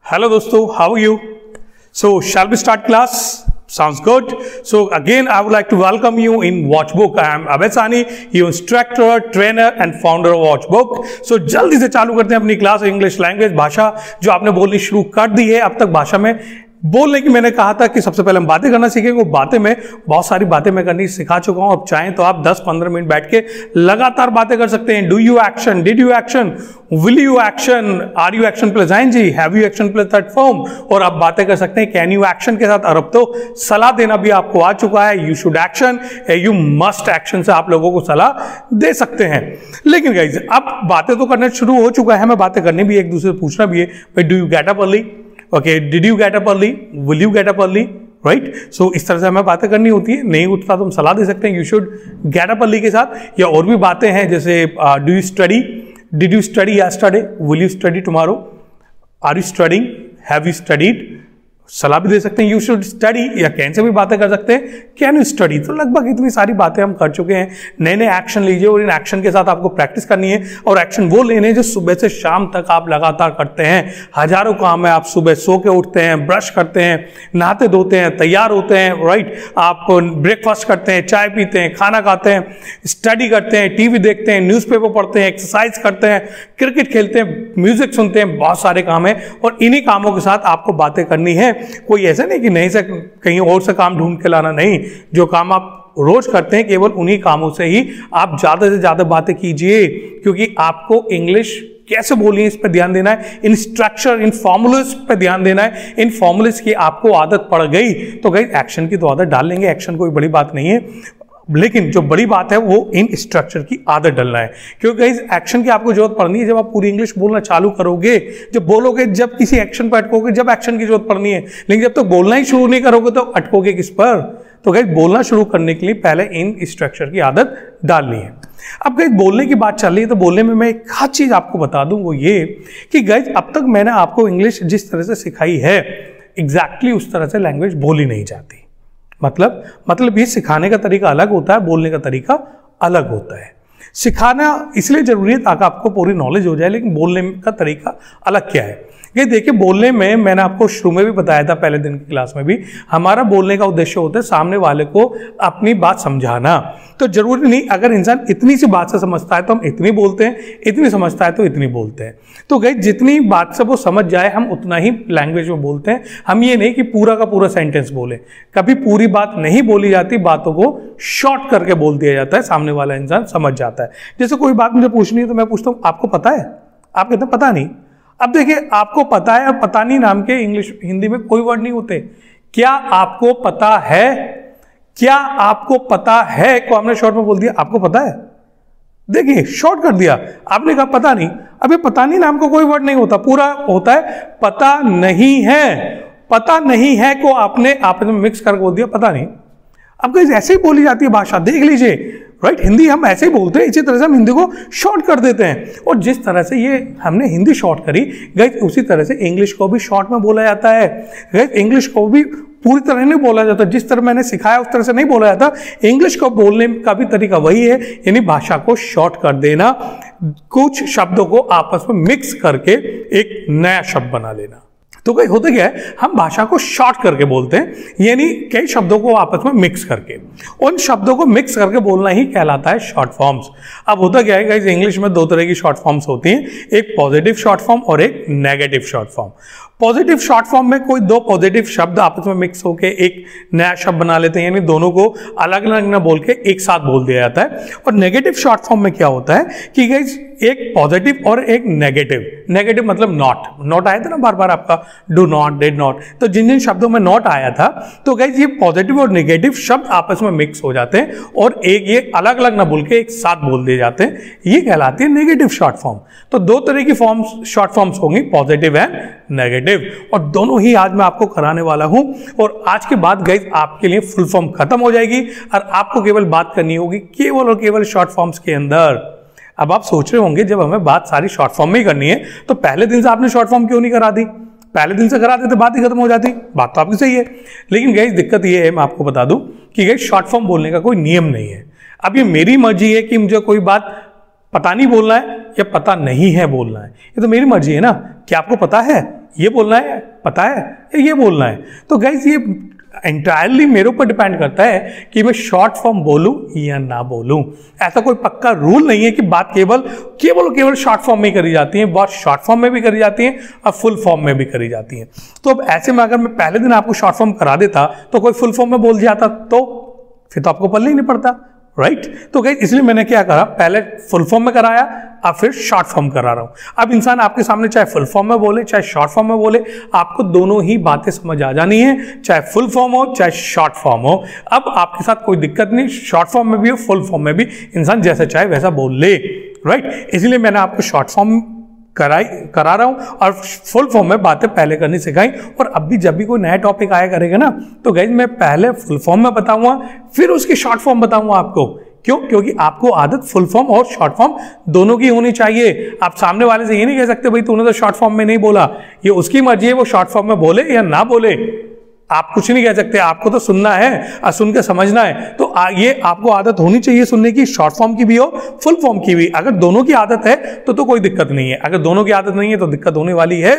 Hello dosto, how are you? So shall we start class? Sounds good. So again I would like to welcome you in Watchbook. I am Abhay Sani, your instructor, trainer and founder of Watchbook. So जल्दी से चालू करते हैं अपनी class English language भाषा जो आपने बोलनी शुरू कर दी है। अब तक भाषा में बोलने की मैंने कहा था कि सबसे पहले हम बातें करना सीखेंगे। बातें में बहुत सारी बातें मैं करनी सिखा चुका हूं। अब चाहें तो आप 10-15 मिनट बैठ के लगातार बातें कर सकते हैं। Do you action, did you action, will you action, are you action plus ING, have you action plus third form. और आप बातें कर सकते हैं कैन यू एक्शन के साथ। और अब तो सलाह देना भी आपको आ चुका है। You should action, you must action से आप लोगों को सलाह दे सकते हैं। लेकिन गाइस अब बातें तो करना शुरू हो चुका है, हमें बातें करनी भी, एक दूसरे से पूछना भी है। भाई do you get up early, okay, did you get up early, will you get up early, right. So इस तरह से हमें बातें करनी होती है। नहीं उठता तो हम सलाह दे सकते हैं you should get up early के साथ। या और भी बातें हैं जैसे do you study, did you study yesterday, will you study tomorrow, are you studying, have you studied. सलाह भी दे सकते हैं यू शुड स्टडी, या कैन से भी बातें कर सकते हैं कैन यू स्टडी। तो लगभग इतनी सारी बातें हम कर चुके हैं। नए नए एक्शन लीजिए और इन एक्शन के साथ आपको प्रैक्टिस करनी है। और एक्शन वो लेने जो सुबह से शाम तक आप लगातार करते हैं। हजारों काम है, आप सुबह सो के उठते हैं, ब्रश करते हैं, नहाते धोते हैं, तैयार होते हैं, राइट। आप ब्रेकफास्ट करते हैं, चाय पीते हैं, खाना खाते हैं, स्टडी करते हैं, टीवी देखते हैं, न्यूज़पेपर पढ़ते हैं, एक्सरसाइज करते हैं, क्रिकेट खेलते हैं, म्यूजिक सुनते हैं, बहुत सारे काम है। और इन्हीं कामों के साथ आपको बातें करनी है। कोई ऐसा नहीं कि नहीं से कहीं और से काम ढूंढ के लाना, नहीं। जो काम आप रोज करते हैं केवल उन्हीं कामों से ही आप ज्यादा से ज्यादा बातें कीजिए। क्योंकि आपको इंग्लिश कैसे बोलनी है इस पर ध्यान देना है। इन स्ट्रक्चर, इन फॉर्मूलेस पर ध्यान देना है। इन फॉर्मूलेस की आपको आदत पड़ गई तो गई एक्शन की तो आदत डाल लेंगे। एक्शन कोई बड़ी बात नहीं है, लेकिन जो बड़ी बात है वो इन स्ट्रक्चर की आदत डलना है। क्योंकि इस एक्शन की आपको जरूरत पड़नी है जब आप पूरी इंग्लिश बोलना चालू करोगे, जब बोलोगे, जब किसी एक्शन पर अटकोगे, जब एक्शन की जरूरत पड़नी है। लेकिन जब तक तो बोलना ही शुरू नहीं करोगे तो अटकोगे किस पर। तो गाइस बोलना शुरू करने के लिए पहले इन स्ट्रक्चर की आदत डालनी है। अब गाइस बोलने की बात चल रही है तो बोलने में मैं एक खास चीज आपको बता दूं, वो ये कि गाइस अब तक मैंने आपको इंग्लिश जिस तरह से सिखाई है एग्जैक्टली उस तरह से लैंग्वेज बोली नहीं जाती। मतलब ये सिखाने का तरीका अलग होता है, बोलने का तरीका अलग होता है। सिखाना इसलिए जरूरी है ताकि आपको पूरी नॉलेज हो जाए, लेकिन बोलने का तरीका अलग क्या है। ये देखिए, बोलने में मैंने आपको शुरू में भी बताया था, पहले दिन की क्लास में भी, हमारा बोलने का उद्देश्य होता है सामने वाले को अपनी बात समझाना। तो जरूरी नहीं अगर इंसान इतनी सी बात से समझता है तो हम इतनी बोलते हैं, इतनी समझता है तो इतनी बोलते हैं। तो गई जितनी बात से वो समझ जाए हम उतना ही लैंग्वेज में बोलते हैं। हम ये नहीं कि पूरा का पूरा सेंटेंस बोले, कभी पूरी बात नहीं बोली जाती, बातों को शॉर्ट करके बोल दिया जाता है, सामने वाला इंसान समझ जाता है। जैसे कोई बात मुझे पूछनी है तो मैं पूछता हूँ आपको पता है, आप कहते हैं पता नहीं। अब देखिए, आपको पता है और पता नहीं नाम के इंग्लिश हिंदी में कोई वर्ड नहीं होते। क्या आपको पता है, क्या आपको पता है को हमने शॉर्ट में बोल दिया आपको पता है। देखिए शॉर्ट कर दिया, आपने कहा पता नहीं। अभी पता नहीं नाम का कोई वर्ड नहीं होता, पूरा होता है पता नहीं है। पता नहीं है को आपने आपस में मिक्स करके बोल दिया पता नहीं। अब कहीं ऐसे ही बोली जाती है भाषा, देख लीजिए, राइट। हिंदी हम ऐसे ही बोलते हैं, इसी तरह से हम हिंदी को शॉर्ट कर देते हैं। और जिस तरह से ये हमने हिंदी शॉर्ट करी गाइस, उसी तरह से इंग्लिश को भी शॉर्ट में बोला जाता है। गाइस इंग्लिश को भी पूरी तरह नहीं बोला जाता, जिस तरह मैंने सिखाया उस तरह से नहीं बोला जाता। इंग्लिश को बोलने का भी तरीका वही है, यानी भाषा को शॉर्ट कर देना, कुछ शब्दों को आपस में मिक्स करके एक नया शब्द बना लेना। तो कहीं होता क्या है, हम भाषा को शॉर्ट करके बोलते हैं, यानी कई शब्दों को आपस में मिक्स करके। उन शब्दों को मिक्स करके बोलना ही कहलाता है शॉर्ट फॉर्म्स। अब होता क्या है गाइस, इंग्लिश में दो तरह की शॉर्ट फॉर्म्स होती हैं, एक पॉजिटिव शॉर्ट फॉर्म और एक negative short form. Positive short form में कोई दो पॉजिटिव शब्द आपस में मिक्स होकर एक नया शब्द बना लेते हैं, यानी दोनों को अलग अलग ना बोल के एक साथ बोल दिया जाता है। और नेगेटिव शॉर्ट फॉर्म में क्या होता है कि गाइस एक पॉजिटिव और एक नेगेटिव। नेगेटिव मतलब नॉट आया था ना बार बार आपका, डू नॉट, डिड नॉट। तो जिन जिन शब्दों में नॉट आया था तो गाइस ये पॉजिटिव और नेगेटिव शब्द आपस में मिक्स हो जाते हैं और एक ये अलग अलग ना बोल के एक साथ बोल दिए जाते हैं, ये कहलाती है नेगेटिव शॉर्ट फॉर्म। तो दो तरह की फॉर्म्स, शॉर्ट फॉर्म्स होंगी, पॉजिटिव एंड नेगेटिव, और दोनों ही आज मैं आपको कराने वाला हूं। और आज के बाद गाइस आपके लिए फुल फॉर्म खत्म हो जाएगी और आपको केवल बात करनी होगी केवल और केवल शॉर्ट फॉर्म्स के अंदर। अब आप सोच रहे होंगे जब हमें बात सारी शॉर्ट फॉर्म में ही करनी है तो पहले दिन से आपने शॉर्ट फॉर्म क्यों नहीं करा दी। पहले दिन से करा देते बात ही खत्म हो जाती। बात तो आपकी सही है, लेकिन गाइस दिक्कत ये है, मैं आपको बता दूं कि गाइस शॉर्ट फॉर्म बोलने का कोई नियम नहीं है। अब ये मेरी मर्जी है कि मुझे कोई बात पता नहीं बोलना है या पता नहीं है बोलना है, ये तो मेरी मर्जी है ना। क्या आपको पता है ये बोलना है, पता है, ये बोलना है। तो गाइज ये एंटायरली मेरे ऊपर डिपेंड करता है कि मैं शॉर्ट फॉर्म बोलूं या ना बोलूं। ऐसा कोई पक्का रूल नहीं है कि बात केवल शॉर्ट फॉर्म में करी जाती है, बात शॉर्ट फॉर्म में भी करी जाती है और फुल फॉर्म में भी करी जाती है। तो अब ऐसे में अगर मैं पहले दिन आपको शॉर्ट फॉर्म करा देता तो कोई फुल फॉर्म में बोल जाता तो फिर तो आपको पल्ले ही नहीं पड़ता, राइट। तो गाइस इसलिए मैंने क्या करा, पहले फुल फॉर्म में कराया, अब फिर शॉर्ट फॉर्म करा रहा हूं। अब इंसान आपके सामने चाहे फुल फॉर्म में बोले चाहे शॉर्ट फॉर्म में बोले, आपको दोनों ही बातें समझ आ जानी है, चाहे फुल फॉर्म हो चाहे शॉर्ट फॉर्म हो। अब आपके साथ कोई दिक्कत नहीं, शॉर्ट फॉर्म में भी हो फुल फॉर्म में भी इंसान जैसा चाहे वैसा बोल ले, राइट। इसलिए मैंने आपको शॉर्ट फॉर्म करा रहा हूं और फुल फॉर्म में बातें पहले करनी सिखाई। और अब भी जब भी कोई नया टॉपिक आया करेगा ना, तो गाइज मैं पहले फुल फॉर्म में बताऊंगा, फिर उसकी शॉर्ट फॉर्म बताऊंगा आपको। क्यों? क्योंकि आपको आदत फुल फॉर्म और शॉर्ट फॉर्म दोनों की होनी चाहिए। आप सामने वाले से ये नहीं कह सकते भाई तूने तो शॉर्ट फॉर्म में नहीं बोला, ये उसकी मर्जी है, वो शॉर्ट फॉर्म में बोले या ना बोले, आप कुछ नहीं कह सकते। आपको तो सुनना है और सुन के समझना है। तो ये आपको आदत होनी चाहिए सुनने की, शॉर्ट फॉर्म की भी हो फुल फॉर्म की भी। अगर दोनों की आदत है तो कोई दिक्कत नहीं है, अगर दोनों की आदत नहीं है तो दिक्कत होने वाली है।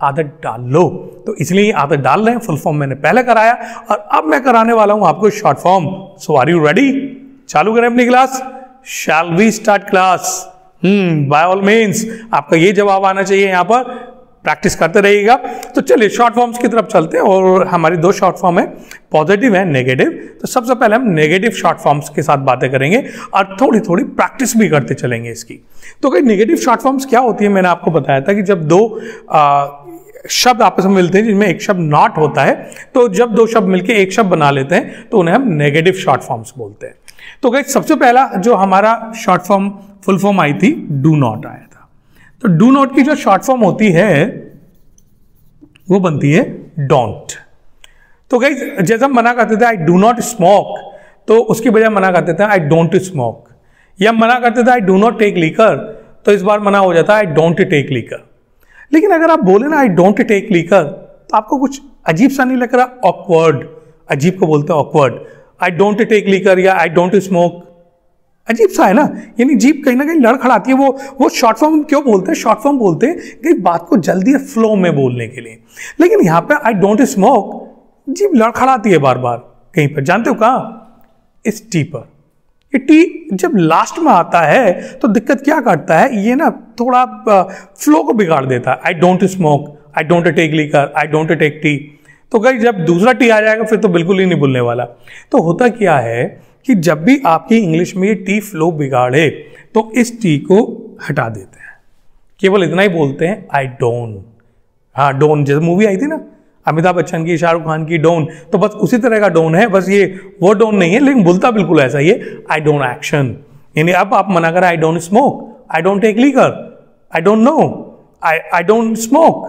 आदत डाल लो, तो इसलिए आदत डाल रहे हैं। फुल फॉर्म मैंने पहले कराया और अब मैं कराने वाला हूं आपको short form. So are you ready? चालू करें अपनी class. Shall we start class? By all means आपका ये जवाब आना चाहिए, यहां पर प्रैक्टिस करते रहिएगा। तो चलिए शॉर्ट फॉर्म्स की तरफ चलते हैं और हमारी दो शॉर्ट फॉर्म है, पॉजिटिव है नेगेटिव। तो सबसे पहले हम नेगेटिव शॉर्ट फॉर्म्स के साथ बातें करेंगे और थोड़ी थोड़ी प्रैक्टिस भी करते चलेंगे इसकी। तो कई नेगेटिव शॉर्ट फॉर्म्स क्या होती है, मैंने आपको बताया था कि जब दो शब्द आपस में मिलते हैं जिनमें एक शब्द नॉट होता है, तो जब दो शब्द मिलकर एक शब्द बना लेते हैं तो उन्हें हम नेगेटिव शॉर्ट फॉर्म्स बोलते हैं। तो कई सबसे पहला जो हमारा शॉर्ट फॉर्म फुल फॉर्म आई थी, डू नॉट आया था। तो डू नॉट की जो शॉर्ट फॉर्म होती है वो बनती है डोंट। तो गाइस जैसे हम मना करते थे आई डू नॉट स्मोक, तो उसकी बजाय मना करते थे आई डोंट स्मोक। या मना करते थे I do not take liquor, तो इस बार मना हो जाता है आई डोंट टेक लीकर। लेकिन अगर आप बोले ना आई डोंट टेक लीकर, तो आपको कुछ अजीब सा नहीं लग रहा? ऑकवर्ड, अजीब को बोलते हैं awkward. I don't take liquor या आई डोंट स्मोक, अजीब सा है ना, यानी जीभ कहीं ना कहीं लड़खड़ाती है। वो शॉर्ट फॉर्म क्यों बोलते हैं? शॉर्ट फॉर्म बोलते हैं कि बात को जल्दी फ्लो में बोलने के लिए। लेकिन यहां पे आई डोंट स्मोक, जीभ लड़खड़ाती है बार बार कहीं पर। जानते हो कहां? इस टी पर। ये टी जब लास्ट में आता है तो दिक्कत क्या करता है, ये ना थोड़ा फ्लो को बिगाड़ देता है। I don't smoke, I don't take liquor, I don't take tea. तो कहीं जब दूसरा टी आ जाएगा फिर तो बिल्कुल ही नहीं बोलने वाला। तो होता क्या है कि जब भी आपकी इंग्लिश में ये टी फ्लो बिगाड़े तो इस टी को हटा देते हैं, केवल इतना ही बोलते हैं आई डोंट। हाँ डोन, जैसे मूवी आई थी ना अमिताभ बच्चन की, शाहरुख खान की, डोन, तो बस उसी तरह का डोन है। बस ये वो डोन नहीं है, लेकिन बोलता बिल्कुल ऐसा ही है, आई डोंट एक्शन। यानी अब आप मना करें I don't smoke, I don't take liquor, I don't know, I don't smoke,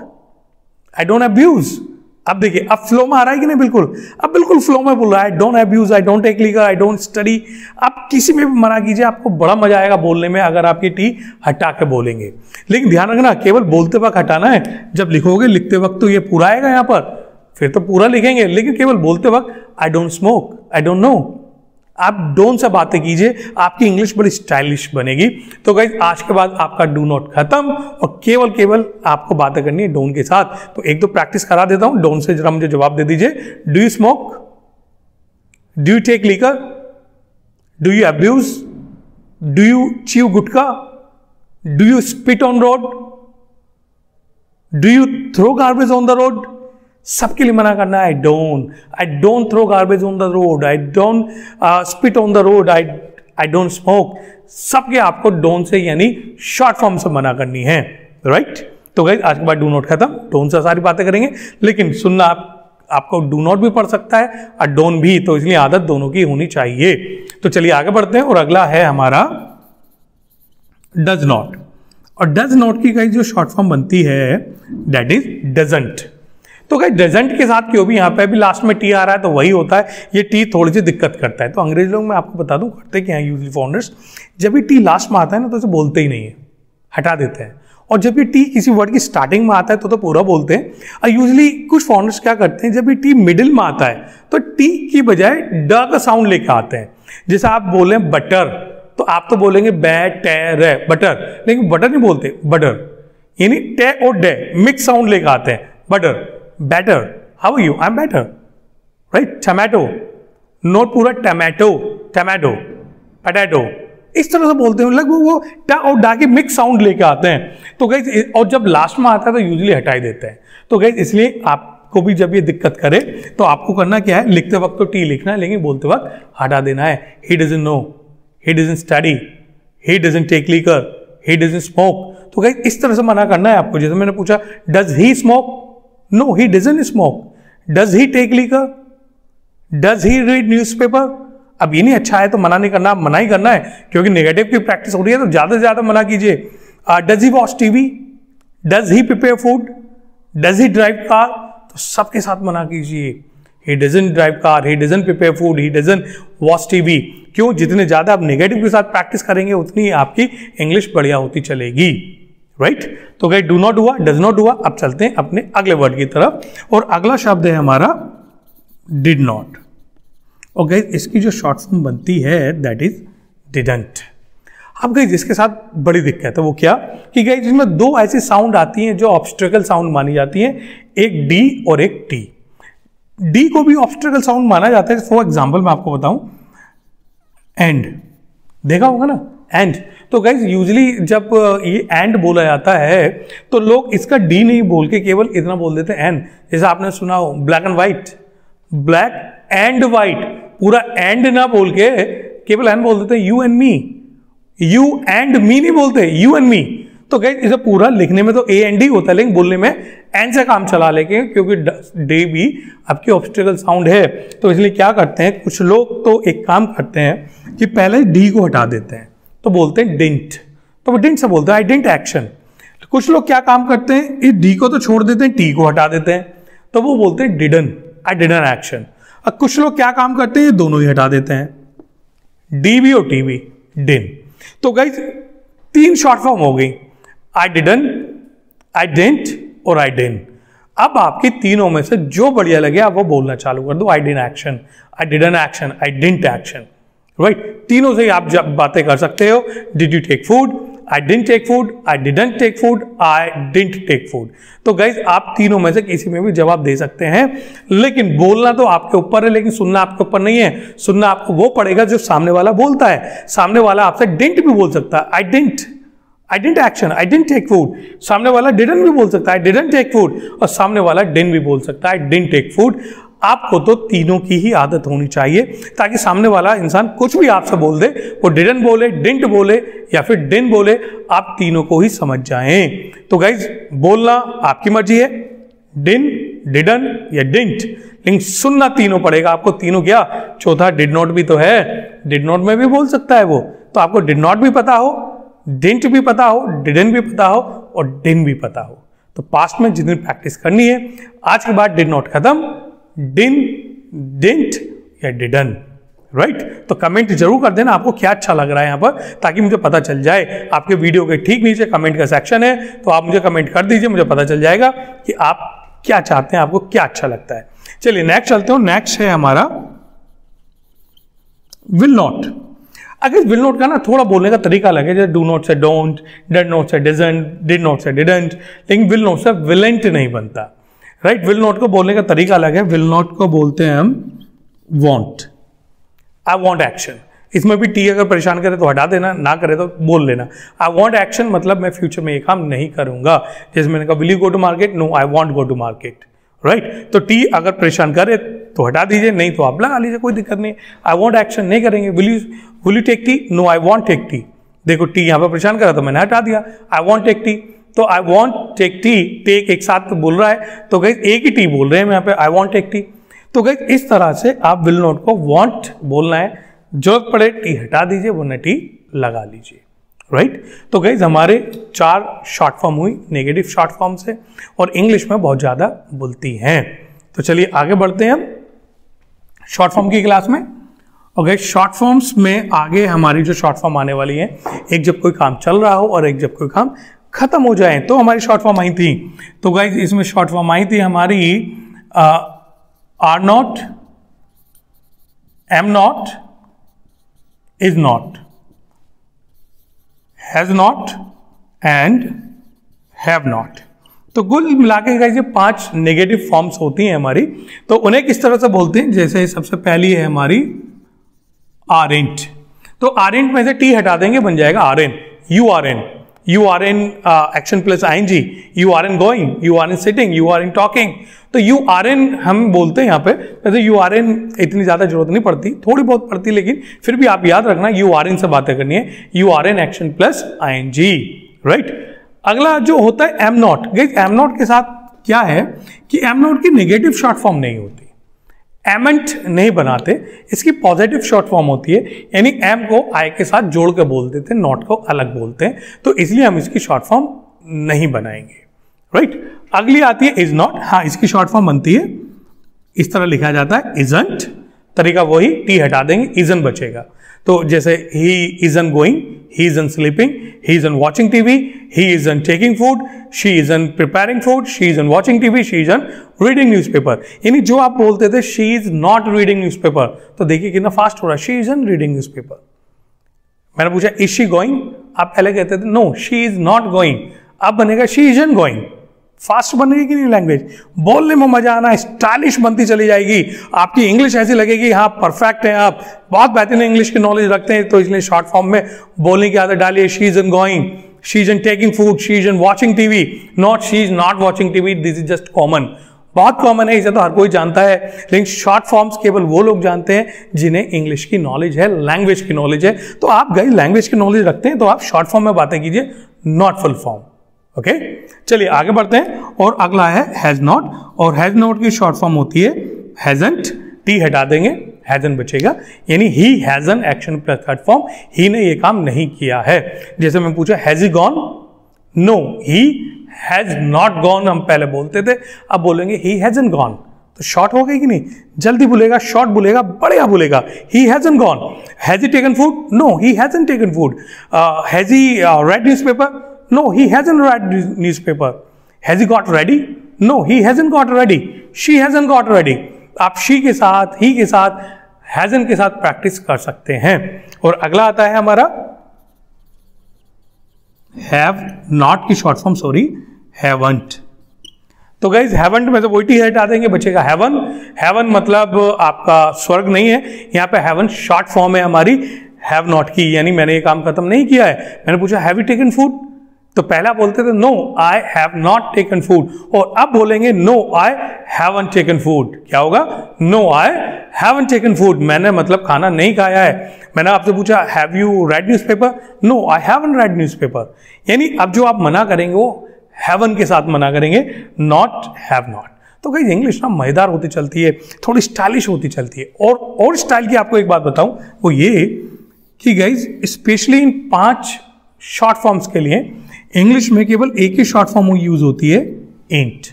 I don't abuse. अब देखिए अब फ्लो में आ रहा है कि नहीं? बिल्कुल, अब बिल्कुल फ्लो में बोल रहा है। I don't abuse, I don't take liquor, I don't study. आप किसी में भी मना कीजिए, आपको बड़ा मजा आएगा बोलने में अगर आप ये टी हटा के बोलेंगे। लेकिन ध्यान रखना, केवल बोलते वक्त हटाना है। जब लिखोगे लिखते वक्त तो ये पूरा आएगा यहाँ पर, फिर तो पूरा लिखेंगे, लेकिन केवल बोलते वक्त आई don't smoke, I don't no, आप डोंट से बातें कीजिए, आपकी इंग्लिश बड़ी स्टाइलिश बनेगी। तो गाइस आज के बाद आपका डू नॉट खत्म और केवल आपको बातें करनी है डोंट के साथ। तो एक दो प्रैक्टिस करा देता हूं, डोंट से जरा मुझे जवाब दे दीजिए। Do you smoke? Do you take liquor? Do you abuse? Do you chew gutkha? Do you spit on road? Do you throw garbage on the road? सबके लिए मना करना है I don't throw garbage on the road, I don't spit on the road, I don't smoke. सबके आपको don't say यानी short form से मना करनी है, राइट। तो गाइस आज के बाद डू नॉट खत्म, डोंट से सारी बातें करेंगे, लेकिन सुनना आपको डू नॉट भी पढ़ सकता है और डोंट भी, तो इसलिए आदत दोनों की होनी चाहिए। तो चलिए आगे बढ़ते हैं और अगला है हमारा डज नॉट। और डज नॉट की गाइस जो शॉर्ट फॉर्म बनती है दैट इज डजंट। तो गाइस डजंट के साथ क्यों भी यहाँ पे अभी लास्ट में टी आ रहा है तो वही होता है, ये टी थोड़ी सी दिक्कत करता है। तो अंग्रेज लोग मैं आपको बता दूं करते क्या है यूजली फाउंडर्स, जब भी टी लास्ट में आता है ना तो इसे बोलते ही नहीं है, हटा देते हैं। और जब भी टी किसी वर्ड की स्टार्टिंग में आता है तो पूरा बोलते हैं। और यूजली कुछ फाउंडर्स क्या करते हैं, जब भी टी मिडिल में आता है तो टी की बजाय ड का साउंड लेके आते हैं। जैसे आप बोले बटर, तो आप तो बोलेंगे बैटर बटर, लेकिन बटर नहीं बोलते, बटर, यानी टे और डे मिक्स साउंड लेके आते हैं। Butter. Better. How are you? I'm better. Right? Tomato. Not पूरा tomato. Tomato. Potato. इस तरह से बोलते हैं, लगभग वो टा और डा के मिक्स साउंड लेके आते हैं। तो गाइस, और जब लास्ट में आता है तो यूजुअली हटा ही देते हैं। तो गाइस, इसलिए आपको भी जब ये दिक्कत करे तो आपको करना क्या है, लिखते वक्त तो टी लिखना है, लेकिन बोलते वक्त हटा देना है। He doesn't know, he doesn't study, he doesn't take liquor, he doesn't smoke. तो गाइस, इस तरह से मना करना है आपको। जैसे मैंने पूछा, does he smoke? No, he doesn't smoke. Does he take liquor? Does he read newspaper? अब ये नहीं अच्छा है तो मना नहीं करना, मना ही करना है, क्योंकि नेगेटिव की प्रैक्टिस हो रही है तो ज्यादा से ज्यादा मना कीजिए। Does he watch TV? Does he prepare food? Does he drive car? तो सबके साथ मना कीजिए। He doesn't drive car, he doesn't prepare food, he doesn't watch TV. क्यों? जितने ज्यादा आप नेगेटिव के साथ प्रैक्टिस करेंगे उतनी आपकी इंग्लिश बढ़िया होती चलेगी। राइट? तो गाइस, डू नॉट हुआ, डज नॉट हुआ। अब चलते हैं अपने अगले वर्ड की तरफ, और अगला शब्द है हमारा डिड नॉट। और गाइस, इसकी जो शॉर्ट फॉर्म बनती है दैट इज डिडंट। अब गाइस, इसके साथ बड़ी दिक्कत है। वो क्या कि गाइस, इसमें दो ऐसी साउंड आती हैं जो ऑब्स्ट्रकल साउंड मानी जाती हैं, एक डी और एक टी। डी को भी ऑब्स्ट्रकल साउंड माना जाता है। फॉर एग्जांपल मैं आपको बताऊं, एंड, देखा होगा ना, एंड। तो गाइस, यूजुअली जब ये एंड बोला जाता है तो लोग इसका डी नहीं बोल के केवल इतना बोल देते हैं एंड। जैसे आपने सुना हो black and white, black and white, पूरा एंड ना बोल के केवल एंड बोल देते हैं। You and me, you and me नहीं बोलते, यू एंड मी। तो गाइस, इसे पूरा लिखने में तो ए एंड डी होता है, लेकिन बोलने में एंड से काम चला लेके, क्योंकि डे भी आपकी ऑब्स्टिकल साउंड है। तो इसलिए क्या करते हैं कुछ लोग, तो एक काम करते हैं कि पहले डी को हटा देते हैं, तो बोलते हैं डिंट। तो वो डिंट से बोलते हैं आई डिंट एक्शन। कुछ लोग क्या काम करते हैं, इस डी को तो छोड़ देते हैं, टी को हटा देते हैं, तो वो बोलते हैं डिडन, आई डिडन एक्शन। अब कुछ लोग क्या काम करते हैं, ये दोनों ही हटा देते हैं, डी भी और टी भी, डिन। तो गाइस, तीन शॉर्ट फॉर्म हो गई, आई डिडन, आई डिडंट और आई डिन। अब आपके तीनों में से जो बढ़िया लगे आप वो बोलना चालू कर दो। I didn't action, I didn't action, I didn't action. Right? तीनों से आप जब बातें कर सकते हो। Did you take food? I didn't take food, I didn't take food, I didn't take food. तो गाइज, आप तीनों में से किसी में भी जवाब दे सकते हैं, लेकिन बोलना तो आपके ऊपर है, लेकिन सुनना आपके ऊपर नहीं है। सुनना आपको वो पड़ेगा जो सामने वाला बोलता है। सामने वाला आपसे डिडंट भी बोल सकता है, I didn't action, I didn't take food. सामने वाला डिडंट भी बोल सकता है, आई डिडंट टेक फूड, और सामने वाला डिन भी बोल सकता है, आई डिडंट टेक फूड। आपको तो तीनों की ही आदत होनी चाहिए, ताकि सामने वाला इंसान कुछ भी आपसे बोल दे, वो डिडंट बोले, डिंट बोले या फिर डिन बोले, आप तीनों को ही समझ जाएं। तो गाइज, बोलना आपकी मर्जी है, डिन, डिडन या डिंट, लेकिन सुनना तीनों पड़ेगा आपको। तीनों क्या, चौथा डिड नॉट भी तो है, डिड नॉट में भी बोल सकता है वो। तो आपको डिड नॉट भी पता हो, डिंट भी पता हो, डिडन भी पता हो और डिन भी पता हो। तो पास्ट में जितनी प्रैक्टिस करनी है, आज के बाद डिड नॉट खत्म, डिन, डिंट या डिडन। राइट? तो कमेंट जरूर कर देना आपको क्या अच्छा लग रहा है यहाँ पर, ताकि मुझे पता चल जाए। आपके वीडियो के ठीक नीचे कमेंट का सेक्शन है, तो आप मुझे कमेंट कर दीजिए, मुझे पता चल जाएगा कि आप क्या चाहते हैं, आपको क्या अच्छा लगता है। चलिए नेक्स्ट चलते हो। नेक्स्ट है हमारा विल नॉट। अगर विल नॉट का ना थोड़ा बोलने का तरीका लगे, जैसे डू नॉट से डोंट, डेड नॉट से डिडंट, डिड नॉट से डिडंट, लेकिन विल नॉट से विलेंट नहीं बनता। राइट? विल नॉट को बोलने का तरीका अलग है। विल नॉट को बोलते हैं हम वॉन्ट, आई वॉन्ट एक्शन। इसमें भी टी अगर परेशान करे तो हटा देना, ना करे तो बोल लेना। आई वॉन्ट एक्शन मतलब मैं फ्यूचर में ये काम नहीं करूंगा। जैसे मैंने कहा will you go to market, no I won't go to market. Right? तो टी अगर परेशान करे तो हटा दीजिए, नहीं तो आप लगा लीजिए, कोई दिक्कत नहीं। आई वॉन्ट एक्शन नहीं करेंगे। Will you take tea? No I won't take tea. देखो टी यहाँ पर परेशान करा तो मैंने हटा दिया, आई वॉन्ट टेक टी। तो I won't take tea, take एक साथ तो बोल रहा है, तो गाइस एक ही टी बोल रहे हैं यहाँ पे, आई वॉन्ट टेक टी। तो गाइस इस तरह से आप विल नॉट को वॉन्ट बोलना है, जरूरत पड़े टी हटा दीजिए, वरना टी लगा लीजिए। राइट? तो गाइस हमारे 4 शॉर्ट फॉर्म हुई नेगेटिव शॉर्ट फॉर्म से, और इंग्लिश में बहुत ज़्यादा बोलती हैं। तो चलिए आगे बढ़ते हैं हम शॉर्ट फॉर्म की क्लास में। और गाइस शॉर्ट फॉर्म्स में आगे हमारी जो शॉर्ट फॉर्म आने वाली है, एक जब कोई काम चल रहा हो और एक जब कोई काम खत्म हो जाए, तो हमारी शॉर्ट फॉर्म आई थी। तो गाइस इसमें शॉर्ट फॉर्म आई थी हमारी are not, am not, is not, has not and have not. तो कुल मिला के गाइस ये 5 नेगेटिव फॉर्म्स होती हैं हमारी। तो उन्हें किस तरह से बोलते हैं, जैसे सबसे पहली है हमारी आरेंट। तो आरेंट में से टी हटा देंगे, बन जाएगा aren't, you aren't, you aren't action plus ING, you aren't going, you aren't sitting, you aren't talking. तो यू आर एन हम बोलते हैं यहाँ पे, वैसे यू आर एन इतनी ज्यादा जरूरत नहीं पड़ती, थोड़ी बहुत पड़ती, लेकिन फिर भी आप याद रखना यू आर एन से बातें करनी है, you aren't action plus ING, right. अगला जो होता है am not. Guys am not के साथ क्या है कि एम नॉट की नेगेटिव शॉर्ट फॉर्म नहीं होती, एमेंट नहीं बनाते, इसकी पॉजिटिव शॉर्ट फॉर्म होती है, यानी एम को आई के साथ जोड़ के बोल देते हैं, नॉट को अलग बोलते हैं, तो इसलिए हम इसकी शॉर्ट फॉर्म नहीं बनाएंगे, राइट। अगली आती है इज नॉट। हाँ, इसकी शॉर्ट फॉर्म बनती है, इस तरह लिखा जाता है इजंट, तरीका वही, टी हटा देंगे, इजन बचेगा। तो जैसे he isn't going, he isn't sleeping, he isn't watching TV, he isn't taking food, she isn't preparing food, she isn't watching TV, she isn't reading newspaper. यानी जो आप बोलते थे she is not reading newspaper, तो देखिए कितना fast हो रहा है, शी इजन रीडिंग न्यूज़पेपर। मैंने पूछा इज शी गोइंग, आप पहले कहते थे no she is not going, अब बनेगा शी इजन गोइंग। फास्ट बनेगी कि नहीं लैंग्वेज, बोलने में मजा आना, स्टाइलिश बनती चली जाएगी, आपकी इंग्लिश ऐसी लगेगी हाँ परफेक्ट है, आप बहुत बेहतरीन इंग्लिश की नॉलेज रखते हैं, तो इसलिए शॉर्ट फॉर्म में बोलने की आदत डालिए। She is in going, she is in taking food, she is in watching TV, not she is not watching TV, this is just common, बहुत कॉमन है, इसे तो हर कोई जानता है, लेकिन शॉर्ट फॉर्म्स केवल वो लोग जानते हैं जिन्हें इंग्लिश की नॉलेज है, लैंग्वेज की नॉलेज है। तो आप गाइस लैंग्वेज की नॉलेज रखते हैं तो आप शॉर्ट फॉर्म में बातें कीजिए, नॉट फुल फॉर्म। ओके, चलिए आगे बढ़ते हैं। और अगला है हैज नॉट, और हैज नॉट की शॉर्ट फॉर्म होती है हैजंट, टी हटा देंगे, हैजन बचेगा, यानी he hasn't action plus third form, he ने ये काम नहीं किया है। जैसे मैं पूछा has he gone, no he has not gone हम पहले बोलते थे, अब बोलेंगे ही हैजन गॉन, तो शॉर्ट हो गई कि नहीं, जल्दी बोलेगा, शॉर्ट बोलेगा, बढ़िया बोलेगा, he hasn't gone. Has he taken food, no he hasn't taken food. Has he read newspaper, no he hasn't read newspaper. Has he got ready? No he hasn't got ready. She hasn't got ready. आप she के साथ, he के साथ, hasn't के साथ practice कर सकते हैं। और अगला आता है हमारा have not की शॉर्ट फॉर्म, सॉरी haven't। तो गाइज haven't में तो वही टी हटा देंगे, बचेगा heaven। heaven मतलब आपका स्वर्ग नहीं है, यहाँ पे heaven शॉर्ट फॉर्म है हमारी have not की, यानी मैंने ये काम खत्म नहीं किया है। मैंने पूछा have you taken food, तो पहला बोलते थे no I have not taken food, और अब बोलेंगे no I haven't taken food. क्या होगा, no I haven't taken food, मैंने मतलब खाना नहीं खाया है। मैंने आपसे पूछा have you read newspaper, no I haven't read newspaper. यानी अब जो आप मना करेंगे वो हैवन के साथ मना करेंगे, नॉट हैव नॉट। तो गाइस इंग्लिश ना मजेदार होती चलती है, थोड़ी स्टाइलिश होती चलती है। और स्टाइल की आपको एक बात बताऊं, वो ये कि guys specially in 5 short forms के लिए इंग्लिश में केवल एक ही शॉर्ट फॉर्म यूज होती है, एंट,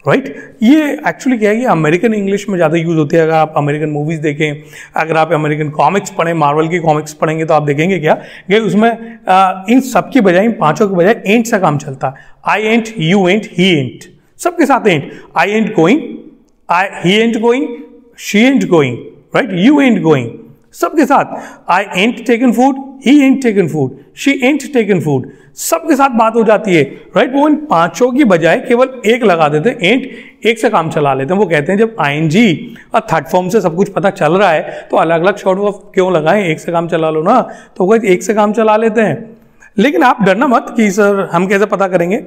राइट। ये एक्चुअली क्या है कि अमेरिकन इंग्लिश में ज़्यादा यूज होती है। अगर आप अमेरिकन मूवीज देखें, अगर आप अमेरिकन कॉमिक्स पढ़ें, मार्वल की कॉमिक्स पढ़ेंगे, तो आप देखेंगे क्या कि उसमें इन सब की बजाय, इन 5 के बजाय एंट से काम चलता है। आई एंट, यू एंट, ही एंट, सबके साथ ain't. I ain't going, he ain't going, she ain't going, right, you ain't going, सबके साथ। I ain't taken food, he ain't taken food, she ain't taken food, सबके साथ बात हो जाती है, राइट। वो इन 5 की बजाय केवल एक लगा देते हैं, एंट, एक से काम चला लेते हैं। वो कहते हैं जब आईएनजी और थर्ड फॉर्म से सब कुछ पता चल रहा है तो अलग अलग शॉर्ट फॉर्म क्यों लगाएं, एक से काम चला लो ना। तो वो एक से काम चला लेते हैं। लेकिन आप डरना मत कि सर हम कैसे पता करेंगे,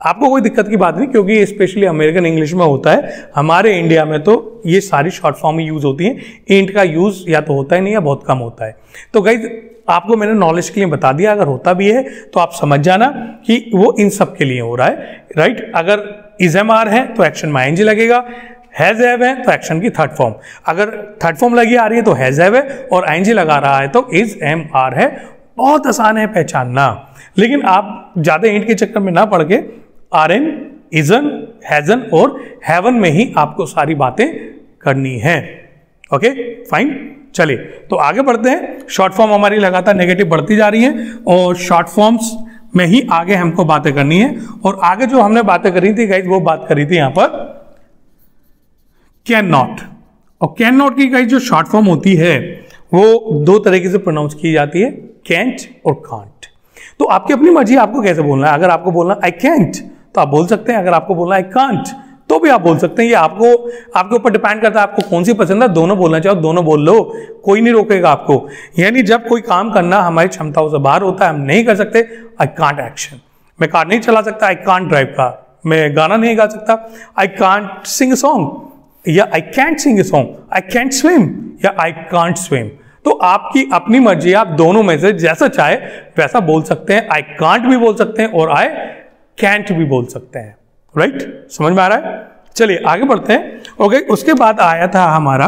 आपको कोई दिक्कत की बात नहीं, क्योंकि स्पेशली अमेरिकन इंग्लिश में होता है। हमारे इंडिया में तो ये सारी शॉर्ट फॉर्म यूज होती हैं, एंट का यूज या तो होता ही नहीं या बहुत कम होता है। तो गाइस आपको मैंने नॉलेज के लिए बता दिया, अगर होता भी है तो आप समझ जाना कि वो इन सब के लिए हो रहा है, राइट। अगर इज एम आर है तो एक्शन में आईएनजी लगेगा, हैज हैव है तो एक्शन की थर्ड फॉर्म, अगर थर्ड फॉर्म लगी आ रही है तो हैज हैव है, और आईएनजी लगा रहा है तो इज एम आर है। बहुत आसान है पहचानना, लेकिन आप ज्यादा एंट के चक्कर में ना पड़ के आर एन, इजन, हैजन और हैवन में ही आपको सारी बातें करनी है। ओके फाइन, चलिए तो आगे बढ़ते हैं। शॉर्ट फॉर्म हमारी लगातार नेगेटिव बढ़ती जा रही है और शॉर्ट फॉर्म्स में ही आगे हमको बातें करनी है। और आगे जो हमने बातें करी थी गाइस, वो बात करी थी यहां पर कैन नॉट। और कैन नॉट की गाइस जो शॉर्ट फॉर्म होती है वो 2 तरीके से प्रोनाउंस की जाती है, कैंट और कांट। तो आपकी अपनी मर्जी, आपको कैसे बोलना है। अगर आपको बोलना आई कैंट तो आप बोल सकते हैं। अगर आपको बोलना है आई कांट तो भी आप बोल सकते हैं। ये आपके ऊपर डिपेंड करता है आपको कौन सी पसंद है। दोनों बोलना चाहो दोनों बोल लो, कोई नहीं रोकेगा आपको। यानी जब कोई काम करना हमारी क्षमताओं से बाहर होता है, हम नहीं कर सकते, आई कांट एक्शन। मैं कार नहीं चला सकता, आई कांट ड्राइव कार। मैं गाना नहीं गा सकता, I can't Singh a song, या I can't sing a song, I can't swim या आई कांट स्विम। तो आपकी अपनी मर्जी, आप दोनों में से जैसा चाहे वैसा बोल सकते हैं। आई कांट भी बोल सकते हैं और आई कैंट भी बोल सकते हैं। राइट, समझ में आ रहा है? चलिए आगे बढ़ते हैं। ओके, उसके बाद आया था हमारा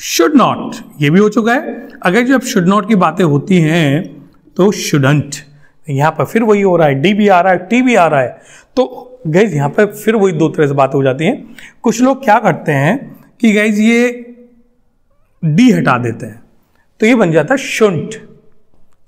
शुड नॉट। ये भी हो चुका है। अगर जब शुड नॉट की बातें होती हैं तो शुडंट, यहां पर फिर वही हो रहा है, डी भी आ रहा है, टी भी आ रहा है। तो गाइज यहां पर फिर वही दो तरह से बातें हो जाती हैं। कुछ लोग क्या करते हैं कि गाइज ये डी हटा देते हैं तो ये बन जाता है शुंट।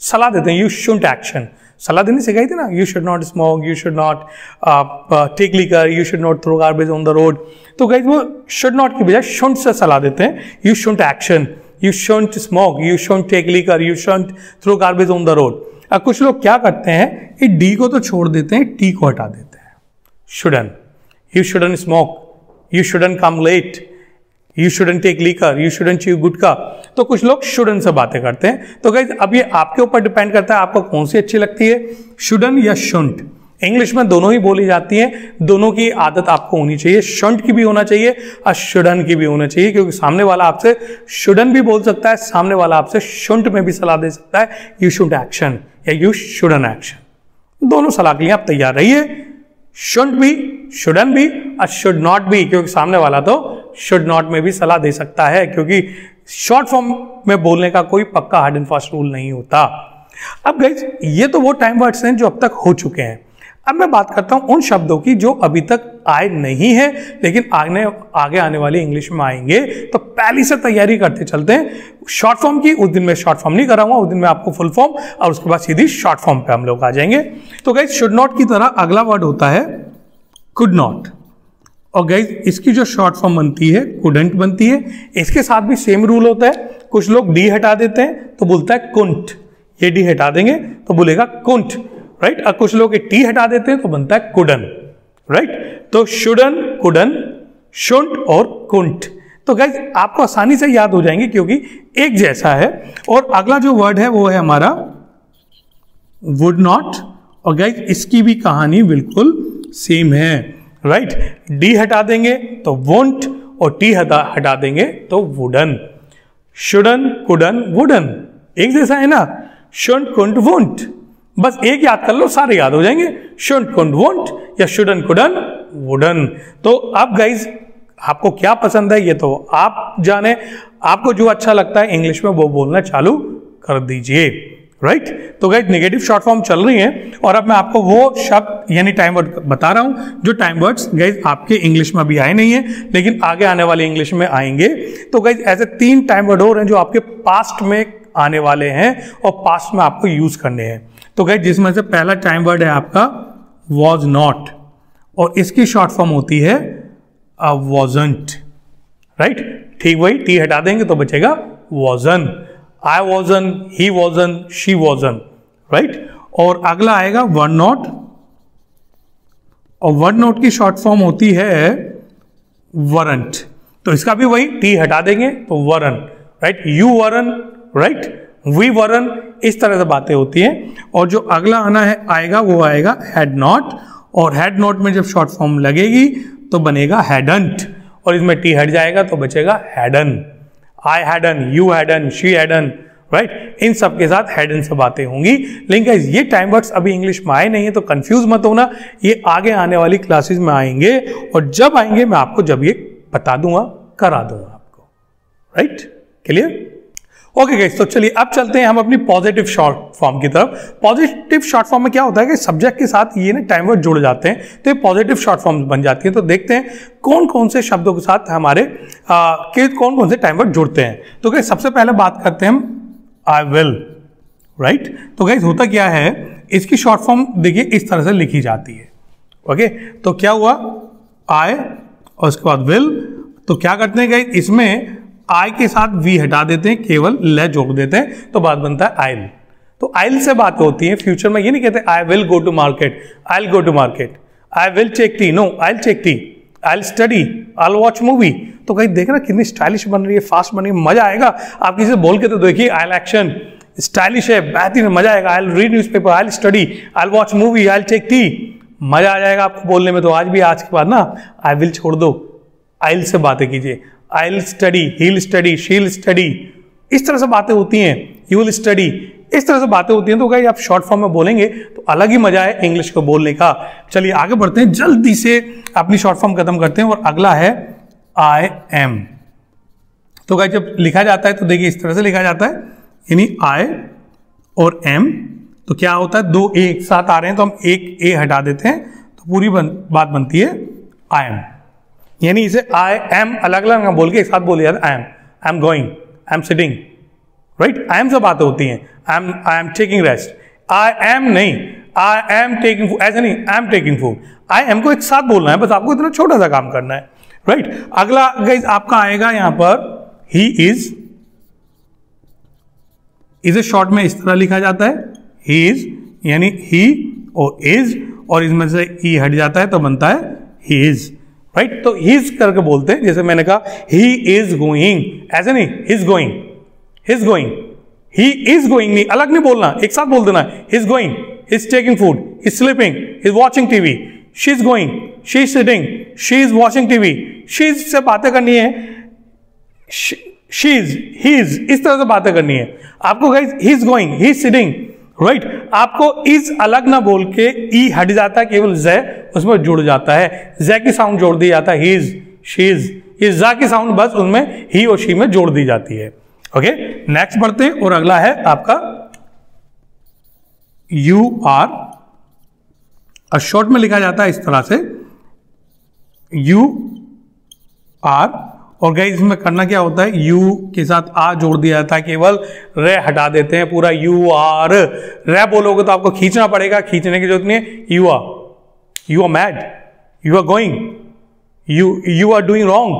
सलाह देते हैं, यू शुंट एक्शन। सलाह देनी सिखाई थी ना, you should not smoke, you should not take liquor, you should not throw garbage on the road. तो गाइज वो शुड नॉट की बजाय शुंट से सलाह देते हैं, you shouldn't action, you shouldn't smoke, you shouldn't take liquor, you shouldn't throw garbage on the road. अब कुछ लोग क्या करते हैं, ये डी को तो छोड़ देते हैं, टी को हटा देते हैं। Shouldn't, you shouldn't smoke, you shouldn't come late, you shouldn't take liquor, you shouldn't chew gutkha. तो कुछ लोग शुडन से बातें करते हैं। तो गाइस अब ये आपके ऊपर डिपेंड करता है आपको कौन सी अच्छी लगती है, शुडन या शुंट। इंग्लिश में दोनों ही बोली जाती हैं, दोनों की आदत आपको होनी चाहिए। शुंट की भी होना चाहिए और शुडन की भी होना चाहिए, क्योंकि सामने वाला आपसे शुडन भी बोल सकता है, सामने वाला आपसे शुंट में भी सलाह दे सकता है, यू शुड एक्शन या यू शुडन एक्शन। दोनों सलाह के लिए आप तैयार रहिए, शुड भी, शुडन भी और शुड नॉट भी, क्योंकि सामने वाला तो शुड नॉट में भी सलाह दे सकता है, क्योंकि शॉर्ट फॉर्म में बोलने का कोई पक्का हार्ड एंड फास्ट रूल नहीं होता। अब गाइस ये तो वो टाइम वर्ड्स हैं जो अब तक हो चुके हैं। अब मैं बात करता हूं उन शब्दों की जो अभी तक आए नहीं है लेकिन आगे आने वाली इंग्लिश में आएंगे। तो पहले से तैयारी करते चलते हैं। शॉर्ट फॉर्म की उस दिन मैं शॉर्ट फॉर्म नहीं कराऊंगा, उस दिन मैं आपको फुल फॉर्म और उसके बाद सीधी शॉर्ट फॉर्म पे हम लोग आ जाएंगे। तो गाइस शुड नॉट की तरह अगला वर्ड होता है कुड नॉट, और गाइस इसकी जो शॉर्ट फॉर्म बनती है कुडंट बनती है। इसके साथ भी सेम रूल होता है। कुछ लोग डी हटा देते हैं तो बोलता है कुंट, ये डी हटा देंगे तो बोलेगा कुंट, राइट। और कुछ लोग टी हटा देते हैं तो बनता है कुडन, राइट। तो शुडन, कुडन, शुंट और कुंट। तो गाइस आपको आसानी से याद हो जाएंगे क्योंकि एक जैसा है। और अगला जो वर्ड है वो है हमारा वुड नॉट, और गाइस इसकी भी कहानी बिल्कुल सेम है, राइट। डी हटा देंगे तो वोंट और टी हटा देंगे तो वुडन। शुडन, कुडन, वुडन एक जैसा है ना, शुंट, कुंट, वोंट। बस एक याद कर लो, सारे याद हो जाएंगे, शुंट, कुंट, वोंट या शुडन, कुडन, वुडन। तो अब गाइज आपको क्या पसंद है ये तो आप जाने, आपको जो अच्छा लगता है इंग्लिश में वो बोलना चालू कर दीजिए, राइट। तो गाइज नेगेटिव शॉर्ट फॉर्म चल रही हैं और अब मैं आपको वो शब्द यानी टाइम वर्ड बता रहा हूं जो टाइम वर्ड्स गाइज आपके इंग्लिश में अभी आए नहीं है लेकिन आगे आने वाले इंग्लिश में आएंगे। तो गाइज ऐसे 3 टाइम वर्ड और हैं जो आपके पास्ट में आने वाले हैं और पास्ट में आपको यूज करने हैं। तो गाइज जिसमें से पहला टाइम वर्ड है आपका वॉज नॉट, और इसकी शॉर्ट फॉर्म होती है वॉजंट, राइट। ठीक वही, टी हटा देंगे तो बचेगा वॉजन। I wasn't, he wasn't, she wasn't, right? और अगला आएगा वन नॉट, और वन नॉट की शॉर्ट फॉर्म होती है वरंट। तो इसका भी वही, टी हटा देंगे तो वरन, राइट। यू वरन, राइट, वी वरन, इस तरह से बातें होती हैं। और जो अगला आना है आएगा वो आएगा हैड नॉट, और हैड नॉट में जब शॉर्ट फॉर्म लगेगी तो बनेगा हैडंट, और इसमें टी हट जाएगा तो बचेगा hadn't. I hadn't, you hadn't, she hadn't, right. इन सब के साथ हैडन से बातें होंगी। लेकिन गाइस ये टाइम वर्ड्स अभी इंग्लिश में आए नहीं है तो कंफ्यूज मत होना, ये आगे आने वाली क्लासेस में आएंगे और जब आएंगे मैं आपको जब ये बता दूंगा, करा दूंगा आपको, राइट। क्लियर? ओके गाइस, तो चलिए अब चलते हैं हम अपनी पॉजिटिव शॉर्ट फॉर्म की तरफ। पॉजिटिव शॉर्ट फॉर्म में क्या होता है कि सब्जेक्ट के साथ ये ना टाइम वर्ड जुड़ जाते हैं तो ये पॉजिटिव शॉर्ट फॉर्म्स बन जाती हैं। तो देखते हैं कौन कौन से शब्दों के साथ हमारे कौन कौन से टाइम वर्ड जुड़ते हैं। तो गाइस सबसे पहले बात करते हैं हम आई विल, राइट। तो गाइस होता क्या है, इसकी शॉर्ट फॉर्म देखिए इस तरह से लिखी जाती है, ओके। तो क्या हुआ, आई और उसके बाद विल। तो क्या करते हैं गाइस, इसमें आई के साथ वी हटा देते हैं, केवल ले जोड़ देते हैं तो बात बनता है आइल, तो आइल से बातें होती हैं फ्यूचर में। ये नहीं कहते I will go to market, I will go to market, I will take tea, no I will take tea, I will study, I will watch movie. तो कहीं देख ना कितनी स्टाइलिश बन रही है, फास्ट बन रही है, मजा आएगा। आप किसी से बोल के तो देखिए आई विल एक्शन, स्टाइलिश है, बेहतरीन, मजा आएगा। I will read newspaper, I will study, I will watch movie, I will take tea, मजा आ जाएगा आपको बोलने में। तो आज के बाद ना आई विल छोड़ दो, आई विल से बातें कीजिए। आई will study, he will study, she will study, इस तरह से बातें होती हैं। यू विल स्टडी, इस तरह से बातें होती हैं। तो कहीं आप शॉर्ट फॉर्म में बोलेंगे तो अलग ही मजा है इंग्लिश को बोलने का। चलिए आगे बढ़ते हैं, जल्दी से अपनी शॉर्ट फॉर्म खत्म करते हैं। और अगला है आई एम। तो कहीं जब लिखा जाता है तो देखिए इस तरह से लिखा जाता है, यानी आई और एम। तो क्या होता है, दो ए एक साथ आ रहे हैं तो हम एक ए हटा देते हैं तो पूरी बात बनती है आई एम। यानी इसे आई एम अलग अलग बोल के एक साथ बोल जाता है। I am going, I am sitting, right. I am से बातें होती हैं। I am taking rest, I am नहीं, आई एम टेकिंग फूड, ऐसा नहीं, I am taking food. I am को एक साथ बोलना है, बस आपको इतना छोटा सा काम करना है, राइट। अगला गाइस आपका आएगा यहां पर ही इज। इसे शॉर्ट में इस तरह लिखा जाता है, ही इज, यानी ही और इज, और इसमें से ई हट जाता है तो बनता है ही इज, राइट। तो ही इज करके बोलते हैं, जैसे मैंने कहा ही इज गोइंग, ऐसे नहीं, he is going, he is going, he is going नहीं, अलग नहीं बोलना, एक साथ बोल देना। He is going, he is taking food, he is sleeping, he is watching TV, she is going, she is sitting, she is watching TV. She is से बातें करनी है, शी इज, ही इज, इस तरह से बातें करनी है आपको guys. He is going, he is sitting, right. आपको इज अलग ना बोल के ई हट जाता है, केवल ज उसमें जुड़ जाता है, ज की साउंड जोड़ दी जाता है, ही इज, शी इज। ये जा की साउंड बस उनमें ही और शी में जोड़ दी जाती है। ओके, नेक्स्ट बढ़ते हैं। और अगला है आपका यू आर। और शॉर्ट में लिखा जाता है इस तरह से यू आर। और गाइस इसमें करना क्या होता है, यू के साथ आ जोड़ दिया जाता है, केवल रे हटा देते हैं, पूरा यू आर। रे बोलोगे तो आपको खींचना पड़ेगा, खींचने की जरूरत नहीं है। You are mad, you are going, you are doing wrong,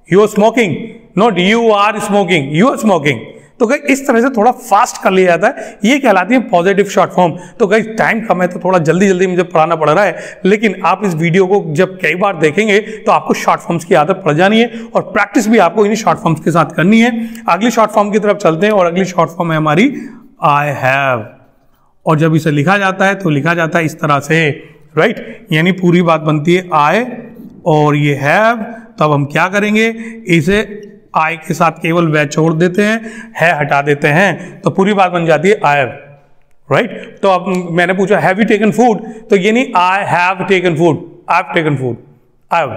you are smoking, not you are smoking, you are smoking. तो गाइस इस तरह से थोड़ा फास्ट कर लिया जाता है, ये कहलाती है पॉजिटिव शॉर्ट फॉर्म। तो गाइस टाइम कम है तो थोड़ा जल्दी जल्दी मुझे पढ़ाना पड़ रहा है, लेकिन आप इस वीडियो को जब कई बार देखेंगे तो आपको शॉर्ट फॉर्म्स की आदत पड़ जानी है, और प्रैक्टिस भी आपको इन्हीं शॉर्ट फॉर्म्स के साथ करनी है। अगली शॉर्ट फॉर्म की तरफ चलते हैं, और अगली शॉर्ट फॉर्म है हमारी आई हैव। और जब इसे लिखा जाता है तो लिखा जाता है इस तरह से, राइट। यानी पूरी बात बनती है आई और ये हैव। तब हम क्या करेंगे, इसे आई के साथ केवल वह छोड़ देते हैं, है हटा देते हैं, तो पूरी बात बन जाती है आई हैव, राइट। तो अब मैंने पूछा हैव यू टेकन फूड, तो ये नहीं I have taken food, I have taken food, I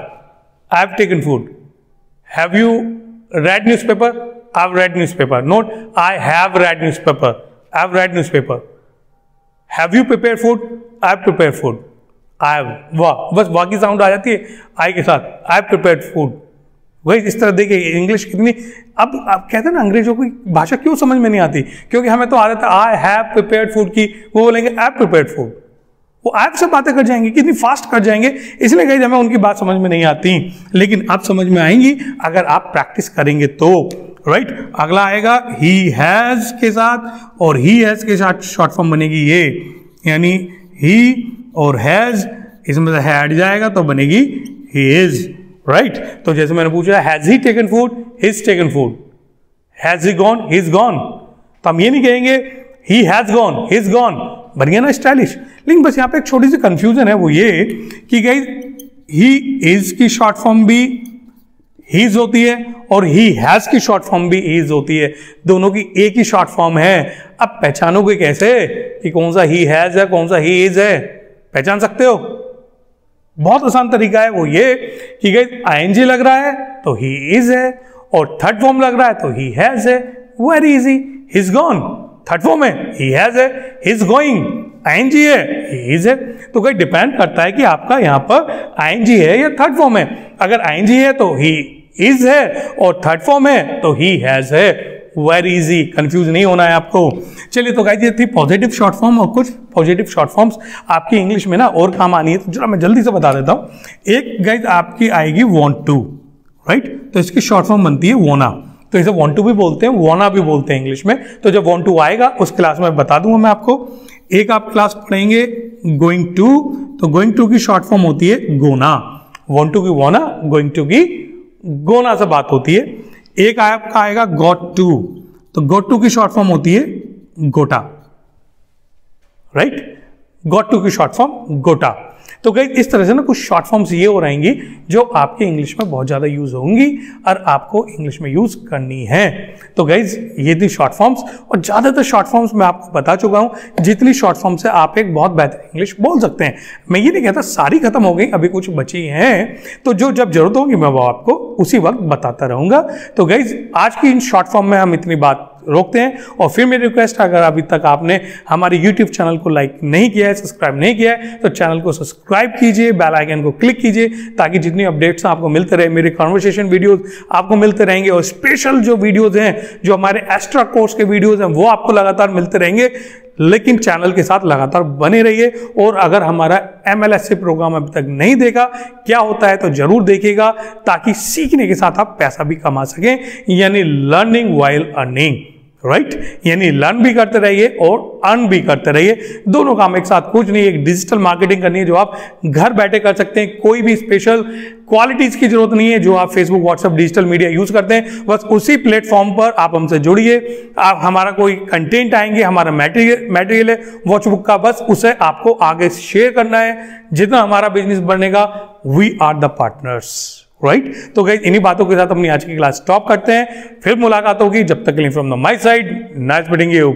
have taken food. Have you read newspaper, I have read newspaper, note I have read newspaper, I have read newspaper. Have you prepare food, I have prepare food, I have, वाह, बस वाह की sound आ जाती है आई के साथ, I have prepared food. वही इस तरह देखिए इंग्लिश कितनी, अब कहते हैं ना अंग्रेजों की भाषा क्यों समझ में नहीं आती, क्योंकि हमें तो आदत है आई हैव प्रिपेयर्ड फूड की, वो बोलेंगे आई हैव प्रिपेयर्ड फूड, वो ऐप से बातें कर जाएंगे, कितनी फास्ट कर जाएंगे, इसलिए कहीं हमें उनकी बात समझ में नहीं आती, लेकिन आप समझ में आएंगी अगर आप प्रैक्टिस करेंगे तो, राइट। अगला आएगा ही हैज के साथ, और ही हैज के साथ शॉर्ट फॉर्म बनेगी ये, यानी ही और हैज, इसमें से हट जाएगा तो बनेगी ही इज, राइट। तो जैसे मैंने पूछा has he taken food, his taken food, has he gone, he is gone. तो हम ये नहीं कहेंगे he has gone, he is gone, बन गया ना स्टाइलिश। लेकिन बस यहाँ पे एक छोटी सी कंफ्यूजन है, वो ये कि गाइस ही इज की शॉर्ट फॉर्म भी हीज होती है और ही हैज की शॉर्ट फॉर्म भी हीज होती है, दोनों की एक ही शॉर्ट फॉर्म है। अब पहचानोगे कैसे कि कौन सा ही हैज है, कौन सा ही इज है, पहचान सकते हो? बहुत आसान तरीका है, वो ये कि गाइस आईएनजी लग रहा है तो ही इज है, और थर्ड फॉर्म लग रहा है तो ही हैज है, very easy. He is gone, third form है, ही हैज है, ही इज गोइंग, आईएनजी है, ही इज है। तो गाइस डिपेंड करता है कि आपका यहाँ पर आईएनजी है या थर्ड फॉर्म है। अगर आईएनजी है तो ही इज है, और थर्ड फॉर्म है तो ही हैज है, वेरी इजी, कंफ्यूज नहीं होना है आपको। चलिए तो गाइस ये थी पॉजिटिव शॉर्ट फॉर्म, और कुछ पॉजिटिव शॉर्ट फॉर्म्स आपकी इंग्लिश में ना और काम आनी है, तो जरा मैं जल्दी से बता देता हूं। एक गाइस आपकी आएगी वांट टू, राइट, तो इसकी शॉर्ट फॉर्म बनती है वोना। तो इसे want to भी बोलते हैं, wanna भी बोलते हैं इंग्लिश में। तो जब want to आएगा उस क्लास में बता दूंगा मैं आपको। एक आप क्लास पढ़ेंगे going to, तो going to की शॉर्ट फॉर्म होती है गोना, want to की wanna, going to की गोना से बात होती है। एक आपका आएगा got to, तो got to की शॉर्ट फॉर्म होती है गोटा, राइट, got to की शॉर्ट फॉर्म गोटा। तो गाइस इस तरह से ना कुछ शॉर्ट फॉर्म्स ये हो रहेंगी जो आपके इंग्लिश में बहुत ज़्यादा यूज़ होंगी और आपको इंग्लिश में यूज़ करनी है। तो गाइस ये थी शॉर्ट फॉर्म्स, और ज़्यादातर शॉर्ट फॉर्म्स मैं आपको बता चुका हूँ। जितनी शॉर्ट फॉर्म से आप एक बहुत बेहतर इंग्लिश बोल सकते हैं। मैं ये नहीं कहता सारी खत्म हो गई, अभी कुछ बची हैं, तो जो जब जरूरत होगी मैं वो आपको उसी वक्त बताता रहूँगा। तो गाइस आज की इन शॉर्ट फॉर्म में हम इतनी बात रोकते हैं, और फिर मेरी रिक्वेस्ट, अगर अभी तक आपने हमारे YouTube चैनल को लाइक नहीं किया है, सब्सक्राइब नहीं किया है, तो चैनल को सब्सक्राइब कीजिए, बेल आइकन को क्लिक कीजिए, ताकि जितनी अपडेट्स आपको मिलते रहे, मेरे कॉन्वर्सेशन वीडियोस आपको मिलते रहेंगे, और स्पेशल जो वीडियोस हैं, जो हमारे एक्स्ट्रा कोर्स के वीडियोस हैं, वो आपको लगातार मिलते रहेंगे। लेकिन चैनल के साथ लगातार बने रहिए, और अगर हमारा MLSC प्रोग्राम अभी तक नहीं देखा क्या होता है तो जरूर देखिएगा, ताकि सीखने के साथ आप पैसा भी कमा सकें, यानी लर्निंग व्हाइल अर्निंग, राइट, यानी लर्न भी करते रहिए और अर्न भी करते रहिए, दोनों काम एक साथ। कुछ नहीं, एक डिजिटल मार्केटिंग करनी है जो आप घर बैठे कर सकते हैं। कोई भी स्पेशल क्वालिटीज की जरूरत नहीं है जो आप Facebook, WhatsApp, digital media use करते हैं। बस उसी प्लेटफॉर्म पर आप हमसे जुड़िए, आप हमारा कोई कंटेंट आएंगे, हमारा मटेरियल है वॉचबुक का, बस उसे आपको आगे शेयर करना है। जितना हमारा बिजनेस बनेगा, we are the partners, right. तो गाइस इन्हीं बातों के साथ अपनी आज की क्लास स्टॉप करते हैं, फिर मुलाकात होगी। जब तक के लिए from the my side, nice meeting you.